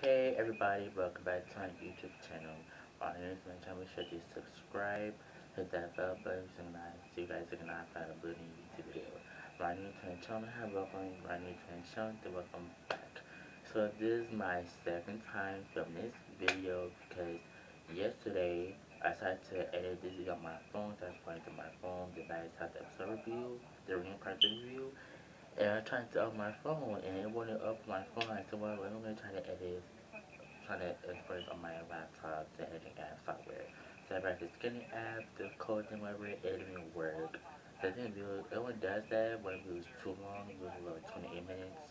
Hey everybody, welcome back to my YouTube channel. My name is Mitch. Make sure to subscribe, hit that bell button so you guys can not find a new YouTube video. My new to the channel, hi welcome, my new to the channel, welcome back. So this is my second time filming this video because yesterday I decided to edit this video on my phone, so I went to my phone, then I decided to episode review, the ring part review. And I tried to open my phone and it wouldn't open my phone. I said, well, I'm going to try to edit, try to export on my laptop, the editing app software. So I tried the skinny app, the coding, whatever, it didn't work. The thing is, it only does that when it was too long, it was like 28 minutes.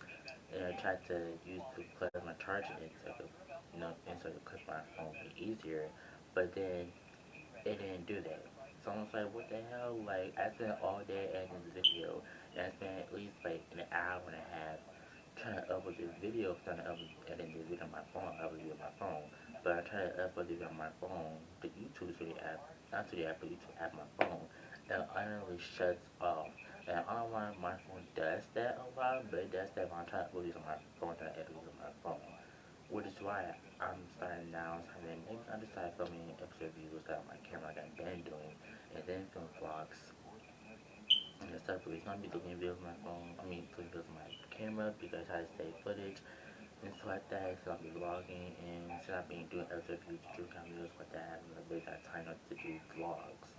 And I tried to use to plug my charger in so I could, insert the clip my phone would be easier. But then it didn't do that. So I was like, what the hell? Like, I spent all day editing the video, and I spent at least like an hour and a half trying to upload this video, trying to edit this video on my phone, upload it on my phone. But I tried to upload it on my phone, the YouTube to the app, not to the app, but YouTube app on my phone, and it utterly shuts off. And I don't know why my phone does that a lot, but it does that when I try to upload it on my phone, trying to edit it on my phone. Which is why I'm starting now, so then maybe I decided filming episode reviews that my camera like I've been doing, and then film vlogs and stuff. But it's not me looking videos on my phone, looking videos on my camera because I save footage and stuff like that. So I'll be vlogging and instead of being doing episode reviews, do kind of videos like that, and I got time not to do vlogs.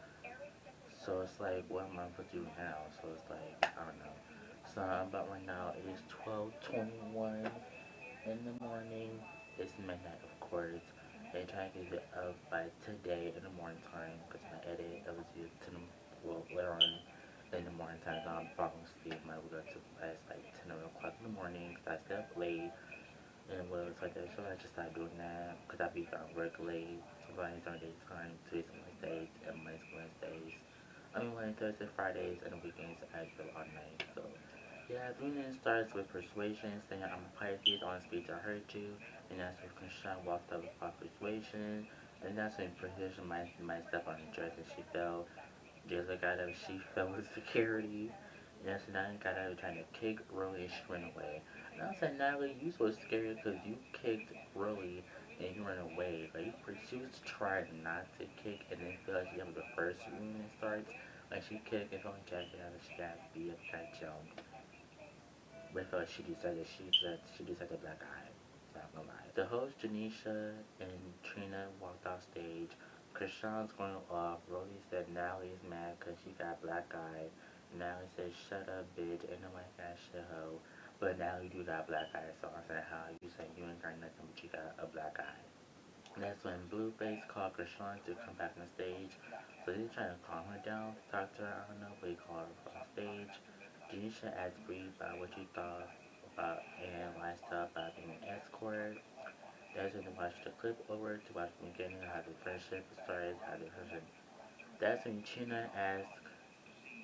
So it's like, what am I supposed to do now? So it's like, I don't know. So about right now, it is 12:21 in the morning. It's midnight, of course. And trying to get it up by today in the morning time because my edit I was used to later on in the morning time. I'm falling asleep. My will go to class like 10 or 11 o'clock in the morning because I stay up late and what it's like that. So I just started doing that because I be on work late. Sometimes on daytime, Tuesdays and Wednesdays, and Mondays and Wednesdays. Wednesday, Thursday, Fridays, and the weekends I go all night. So yeah, the reading starts with persuasion, saying I'm a Pisces, on speech I heard you, and that's when Krishan walked up with persuasion, and that's when precision might step on the dress and she fell. Just like out of she fell with security. And that's when I got out trying to kick Rolly and she ran away. And I said, Natalie, you so scary because you kicked Rolly and you ran away. Like she was trying not to kick and then feel like she got the first reunion starts. Like she kicked and felt like Jackie out and she got beat up, got jumped. But she decided a black eye. Not gonna lie. The host Janisha and Trina walked off stage. Krishan's going off. Rolly said Natalie's mad because she got black eye. Natalie said shut up bitch, ain't nobody got shit hoe. But Natalie do got black eye, so I said how you say you ain't got nothing but you got a black eye. That's when Blueface called Krishan to come back on stage. So he's trying to calm her down, talk to her, I don't know, but he called her on stage. Janisha asked Bree about what she thought about and why stuff about being an escort. That's when they watched the clip over to watch the beginning, how the friendship started, how the friendship. That's when China asked,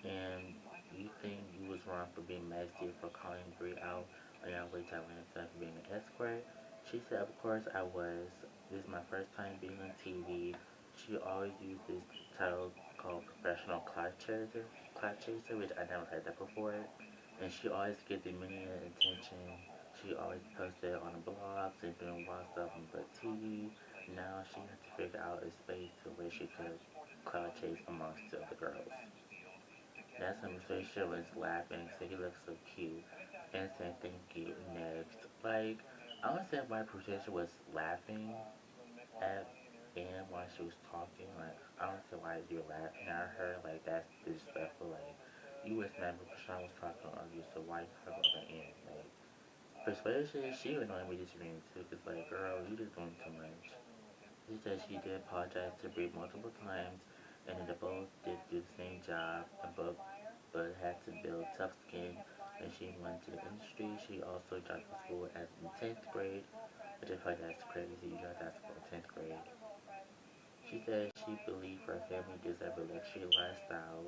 and you think you was wrong for being messy for calling Bree out on your way to Atlanta for being an escort? She said, of course I was. This is my first time being on TV. She always used this title called professional clout chaser, which I never heard that before. And she always gets the media attention. She always posted on the blogs and doing wild stuff on the TV. Now she has to figure out a space to where she could cloud chase amongst the other girls. That's when Patricia was laughing, so he looked so cute, and said thank you next. Like, I don't understand why Patricia was laughing at Anne while she was talking. Like, I don't understand why you were laughing at her. Like, that's disrespectful. Like, you was mad when Sean was talking on you, so why you talking about Anne? Like, Persuasion, she was annoying me this evening too, cause like, girl, you just doing too much. She said she did apologize to Bree multiple times, and they both did do the same job, and both but had to build tough skin. And she went to the industry. She also dropped out of school at the 10th grade, which I feel like that's crazy. You dropped out of school in 10th grade. She said she believed her family deserved a luxury lifestyle,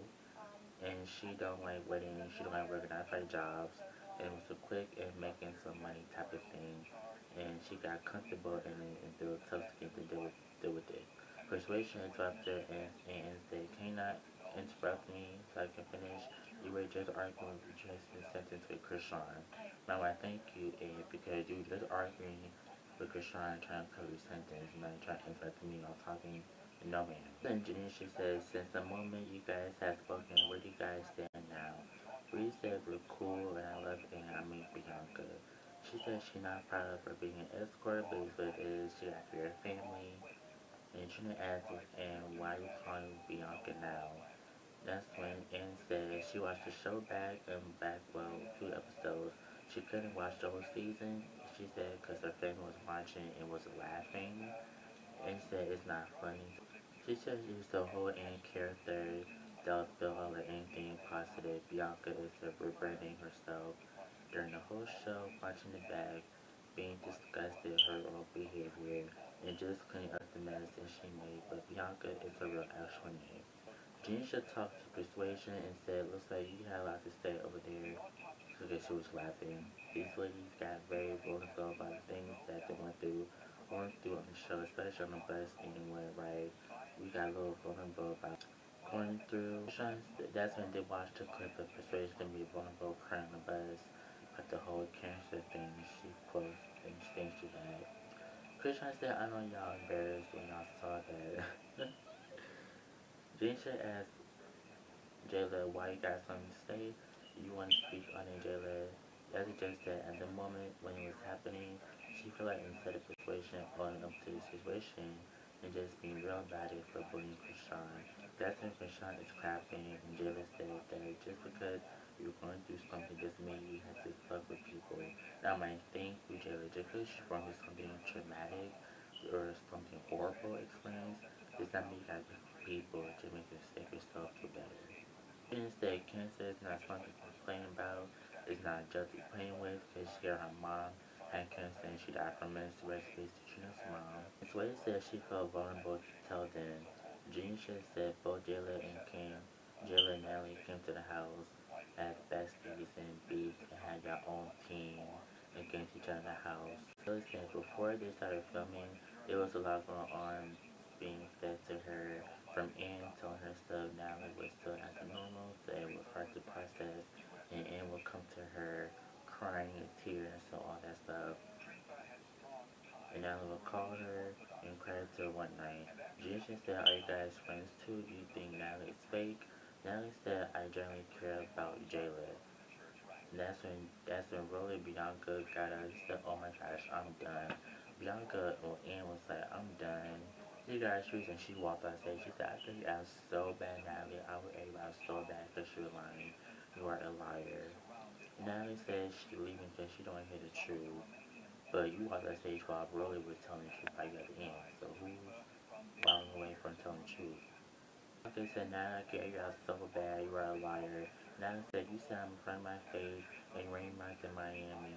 and she don't like weddings. She don't like working outside jobs, and it was a quick and making some money type of thing. And she got comfortable in it and built tough skin to deal with it. Persuasion interrupted and said, "Can you not interrupt me so I can finish? You were just arguing with just a sentence with Krishan. Now I thank you, Ed, because you were just arguing with Krishan trying to cover sentence, man, trying to interrupt me on talking. No man. Then Janisha says, since the moment you guys have spoken, where do you guys stand now? Bree said we're cool and I love it and I mean Bianca. She said she's not proud of her being an escort, but it's what it is. She got her family. And Trina asked, and why you calling Bianca now? That's when Ann said she watched the show back, well, a few episodes. She couldn't watch the whole season. She said because her family was watching and was laughing. And said it's not funny. She said she's the whole Ann character that feel like anything positive. Bianca is rebranding herself during the whole show, watching it back, being disgusted at her own behavior, and just cleaning up the mess that she made. But Bianca is a real actual name. Janisha talked to Persuasion and said, looks like you had a lot to say over there. So I guess she was laughing. These ladies got very vulnerable about the things that they going through on the show, especially on the bus anyway, right? We got a little vulnerable about going through. That's when they watched the clip of Persuasion to be vulnerable crying on the bus. But the whole cancer thing she posted and things she had. Christian said, I know y'all embarrassed when y'all saw that. Janisha asked Jayla, why you got something to say? You want to speak on it, Jayla? That's just that at the moment when it was happening, she felt like instead of persuasion owning up to the situation and just being real about it for bullying Krishan. That's when Krishan is clapping and Jayla said that just because you're going through something doesn't mean you have to fuck with people. Now my thing with Jayla, just because you're going through something traumatic or something horrible experience, does not mean you gotta be people to make yourself feel better. Instead, cancer is not something to complain about. It's not just to be playing with because she and her mom had cancer and she died from men's recipes to Trina's mom. Ms. Wade said she felt vulnerable to tell them. Janisha said both Jayla and Natalie came to the house as besties and beef and had their own team against each other in the house. Jayla said before they started filming, there was a lot going on being fed to her from Anne telling her stuff. Natalie was still acting normal, so it was hard to process. And Anne would come to her crying in tears and all that stuff. And Natalie would call her and cry to her one night. Jason said, are you guys friends too? Do you think Natalie is fake? Natalie said, I generally care about Jayla. And that's when really Bianca got out. She said, oh my gosh, I'm done. Bianca or Anne was like, I'm done. She got her shoes and she walked out stage. She said, I think I was so bad, Natalie. I would everybody so bad because you were lying. You are a liar. Natalie said she leaving because she don't want to hear the truth. But you walked out stage while really was telling the truth by the end. So who's walking away from telling the truth? Bianca said, Natalie, I get you out so bad. You are a liar. Natalie said, you said I'm in front of my face and rain marks in Miami.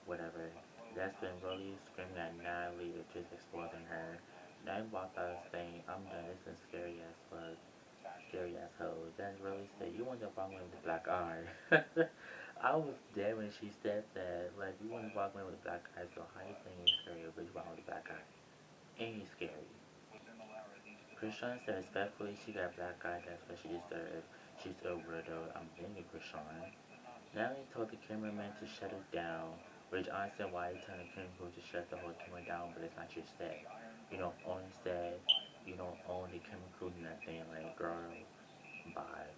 Whatever. That's when Rolly screaming at Natalie, just exposing her. Natalie walked out saying, I'm done, this is scary as fuck. Scary as hell. Then Rolly said, you want to walk away with a black eye. I was dead when she said that. Like, you want to walk away with a black eye, so how you saying you're scary, but you walk with a black eye? Ain't you scary? Krishan said respectfully she got black eye, that's what she deserved. She's a weirdo. I'm blaming Krishan. Natalie told the cameraman to shut it down, which I said why you telling the camera crew to shut the whole camera down, but it's not your set. You don't own the set, you don't own the camera crew, nothing, like, girl, bye.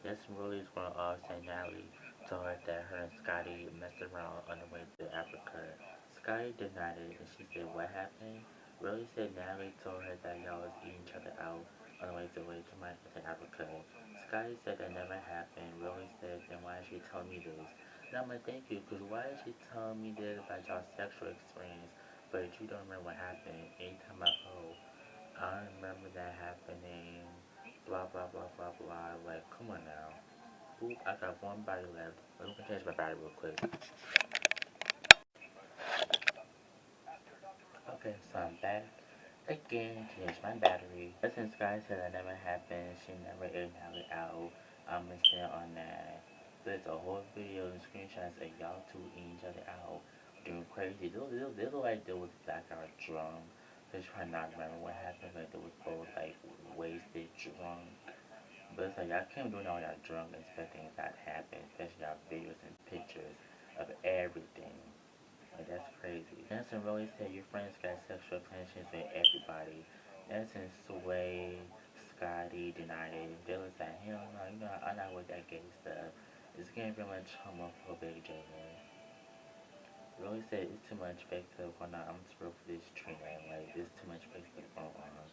That's really one of saying Natalie told her that her and Scotty messed around on the way to Africa. Scotty denied it, and she said, what happened? Really said Natalie told her that y'all was eating each other out on the way to Africa. Scotty said that never happened. Really said, then why is she telling me this? And I'm like, thank you, because why is she telling me this about y'all's sexual experience, but you don't remember what happened? Anytime I, oh, I remember that happening, blah, blah, blah, blah, blah. Like, come on now. Oop, I got one body left. Let me change my battery real quick. Okay, so I'm back again to change my battery. Since Sky said that never happened, she never emailed it out. I'm missing on that. There's a whole video and screenshots of y'all two eating each other out. Doing crazy. This look like they was blackout drunk. They're trying not to remember what happened, but they was both like wasted drunk. But it's like y'all can't do all y'all drunk and expecting that to happen, especially y'all videos and pictures of everything. Like, that's crazy. Nelson really said your friends got sexual tensions with everybody. Nelson Sway, Scotty denied it. They was like, hell no, you know, I'm not with that gay stuff. It's getting very much homophobic, Jalen. Really said it's too much fake stuff going on. I'm too real for this treatment. Like, there's too much fake stuff going on.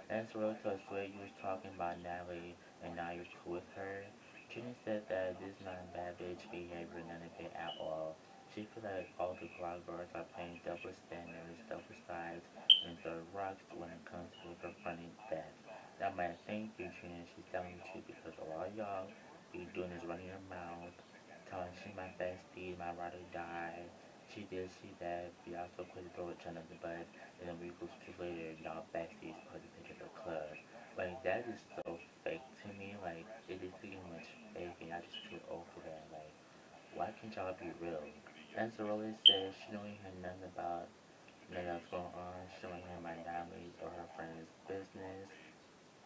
That's real to swear you was talking about Natalie and now you're cool with her. Trini said that this is not bad bitch behavior, none of it at all. She feels like all the blog girls are playing double standards, double sides, and throw rocks when it comes to confronting that. Now, my thank you, Trina. She's telling the truth because a lot of y'all be doing is running your mouth, telling she my bestie, my ride or die. She this, she that. We also put the throw each other the bus, and then we go to later, y'all besties put the picture of the club. Like, that is so fake to me. Like, it is pretty much fake, and I just too old for that. Like, why can't y'all be real? As Rose says, she don't even hear nothing about nothing else going on. She don't hear my Natalie or her friends' business.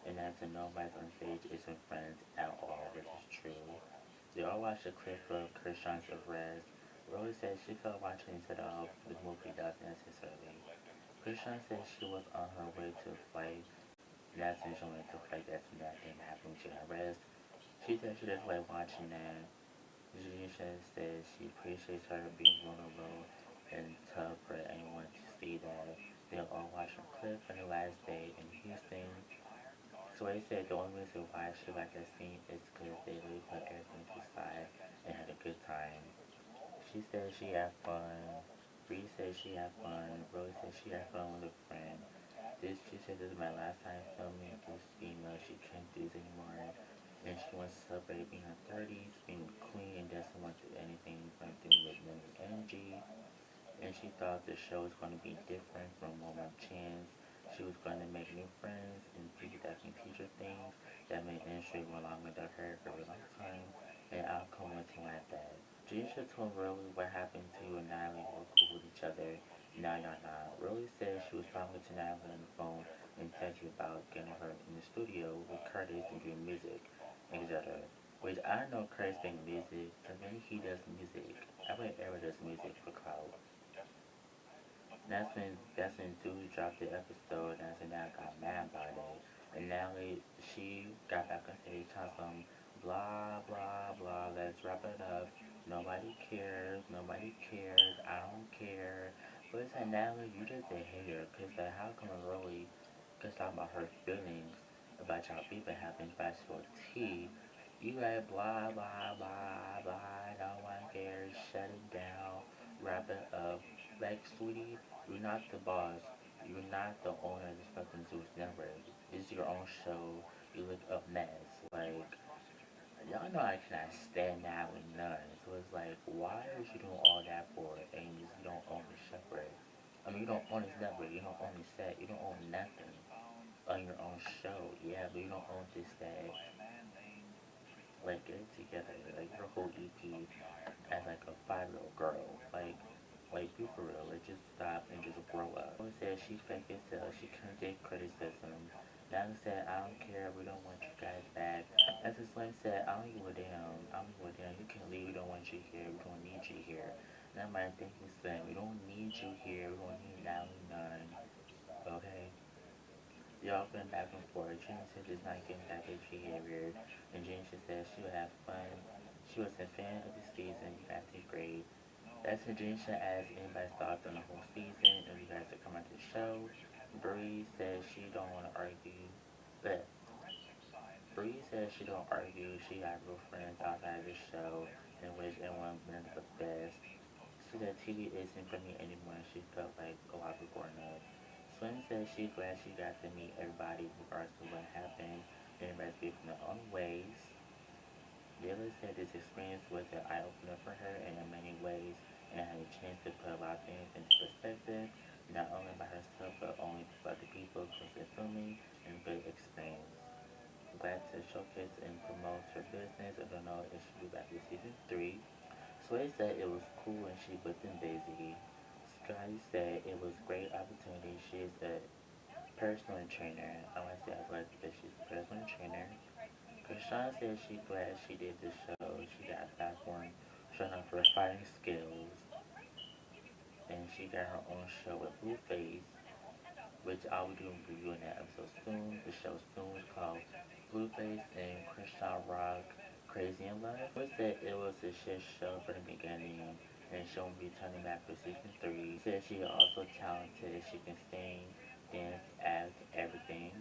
And as to nobody's on stage isn't friends at all, which is true. They all watched a clip of Krishan's arrest. Rose said she felt watching instead of the movie does necessarily. Krishan said she was on her way to a flight. That's when she went to a flight. That's when that thing happened. She got arrested. She said she just like watching that. Janisha says she appreciates her being vulnerable and tough for anyone to see that. They'll all watch a clip from the last day in Houston. Sway said the only reason why she liked that scene is because they really put everything to the side and had a good time. She said she had fun. Bree said she had fun. Rose said she had fun with a friend. She said this is my last time filming this female. She can't do this anymore. And she wants to celebrate being in her 30s, being a queen, and doesn't want to do anything from doing with women's energy. And she thought the show was going to be different from One More Chance. She was going to make new friends and people that can teach her things that made industry go along with her for a long time. And outcome wasn't like that. Janisha told Rolly what happened to you and Natalie were cool with each other. Nah. Rolly said she was talking to Natalie on the phone and texted about getting her in the studio with Curtis and doing music, etc. Which I know Curtis makes music, because when he does music, everybody ever does music for clout. That's when Dude dropped the episode, and that's when I got mad about it. And now she got back on stage talking some blah blah blah. Let's wrap it up. Nobody cares. Nobody cares. I don't care. But it's like Natalie, you just a hater. Cause like how come it really? Cause talking about her feelings about y'all people having basketball tea. You like blah blah blah blah. No one cares. Shut it down. Wrap it up. Like sweetie. You're not the boss. You're not the owner of this fucking Zeus Network. It's your own show. You look a mess. Like, y'all know I cannot stand that with none. So it's like, why are you doing all that for? And you don't own the shepherd. I mean, you don't own his network. You don't own his set. You don't own nothing on your own show. Yeah, but you don't own this set. Like, get it together. Like, your whole EP as like a 5-year-old girl. Like, be for real. Like, just stop and just grow up. Always said she fake herself. She couldn't take criticism. Now said, I don't care. We don't want you guys back. As the Slim said, I don't give a damn. I don't give a damn. You can leave. We don't want you here. We don't need you here. And I'm like thinking, Slim, we don't need you here. We don't need now none. Okay? Y'all been back and forth. James said it's not getting back at behavior. And James just said she would have fun. She was a fan of the season. You guys did great. That's when James should ask anybody's thoughts on the whole season. If you guys are coming to the show. Bree says she don't want to argue. But Bree says she don't argue. She got real friends outside of the show in which everyone went the best. She said TV isn't for me anymore. She felt like a lot of growing up. Swin says she's glad she got to meet everybody regardless of what happened. And everybody's speaking their own ways. Dilla said this experience was an eye-opener for her in many ways and had a chance to put a lot of things into perspective, not only by herself but only by the people close to filming and good experience. Glad to showcase and promote her business. I don't know if she'll be back in season 3. Sway said it was cool and she booked in busy. Scotty said it was a great opportunity. She is a personal trainer. I want to say I like that she's a personal trainer. Krishan said she's glad she did the show. She got a platform showing off her fighting skills. and she got her own show with Blueface, which I'll be doing a review in that episode soon. The show soon is called Blueface and Christian Rock Crazy in Love. It was that it was a shit show from the beginning, and she'll be turning back for season 3. She said she is also talented, she can sing, dance, act, everything.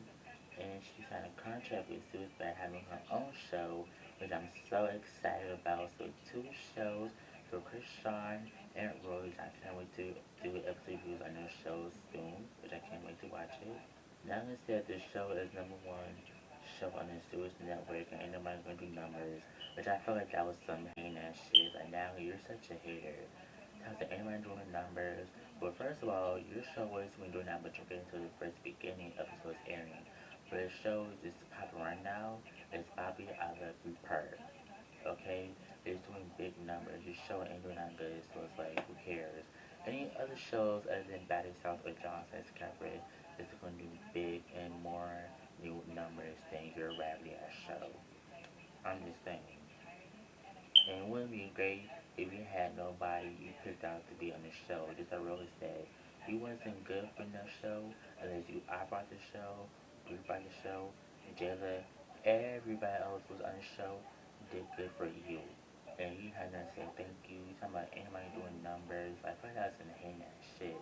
And she signed a contract with Suits by having her own show, which I'm so excited about. So 2 shows for Christian and Rose. I can't wait to do episode reviews on those shows soon, which I can't wait to watch it. Now they said the show is #1 show on the Suits Network, and ain't nobody gonna do numbers, which I feel like that was some hating ass shit. Like, now you're such a hater. How's anyone doing numbers? Well, first of all, your show wasn't even doing that much compared to the first beginning episodes airing. But the show is popping right now. It's Bobby I Love You Per. Okay? It's doing big numbers. Your show ain't doing that good, so it's like, who cares? Any other shows other than Baddies South or Johnson's Cabaret is going to do big and more new numbers than your raggedy ass show. I'm just saying. And it wouldn't be great if you had nobody you picked out to be on the show. Just like Rose said, you wasn't good for that show unless I brought the show, Bree brought the show, Jayla, everybody else was on the show, did good for you. And you had nothing to say thank you. You talking about anybody doing numbers. I feel like that's in hating that shit.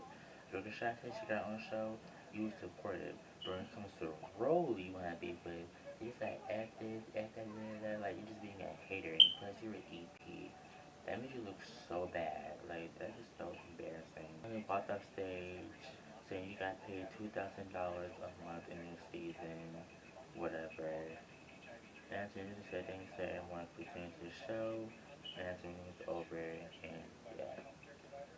Jordan Shaw said she got her own show, you supportive. But when it comes to the role you want to be with, you just like act this, act that, like you're just being a hater. And plus you're an EP. That makes you look so bad. Like, that's just so embarrassing. When you walked off stage saying you got paid $2,000 a month in this season, whatever. Anthony just said thanks to everyone for tuning to the show. Anthony was over, and yeah.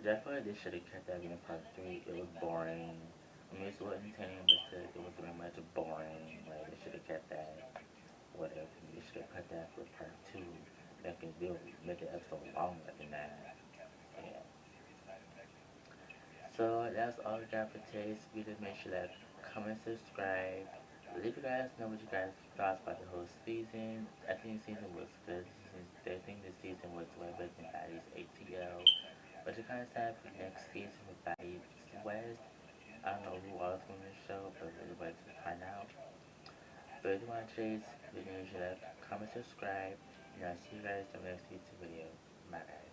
But I feel like they should have kept that in part 3. It was boring. I mean, it's a little entertaining, but still, it was very much boring. Like, they should have kept that. Whatever. They should have cut that for part 2. Make the episode longer than that. Yeah. So that's all we got for today's video. Make sure to comment, subscribe. Leave you guys know what you guys thought about the whole season. I think the season was good. I think the season was way better than Baddies ATL. But you kind of sad for next season with Baddies West. I don't know who else on the show, but we'll wait to find out. But if you want to chase, make sure to comment, subscribe, and I'll see you guys in the next YouTube video. Bye guys.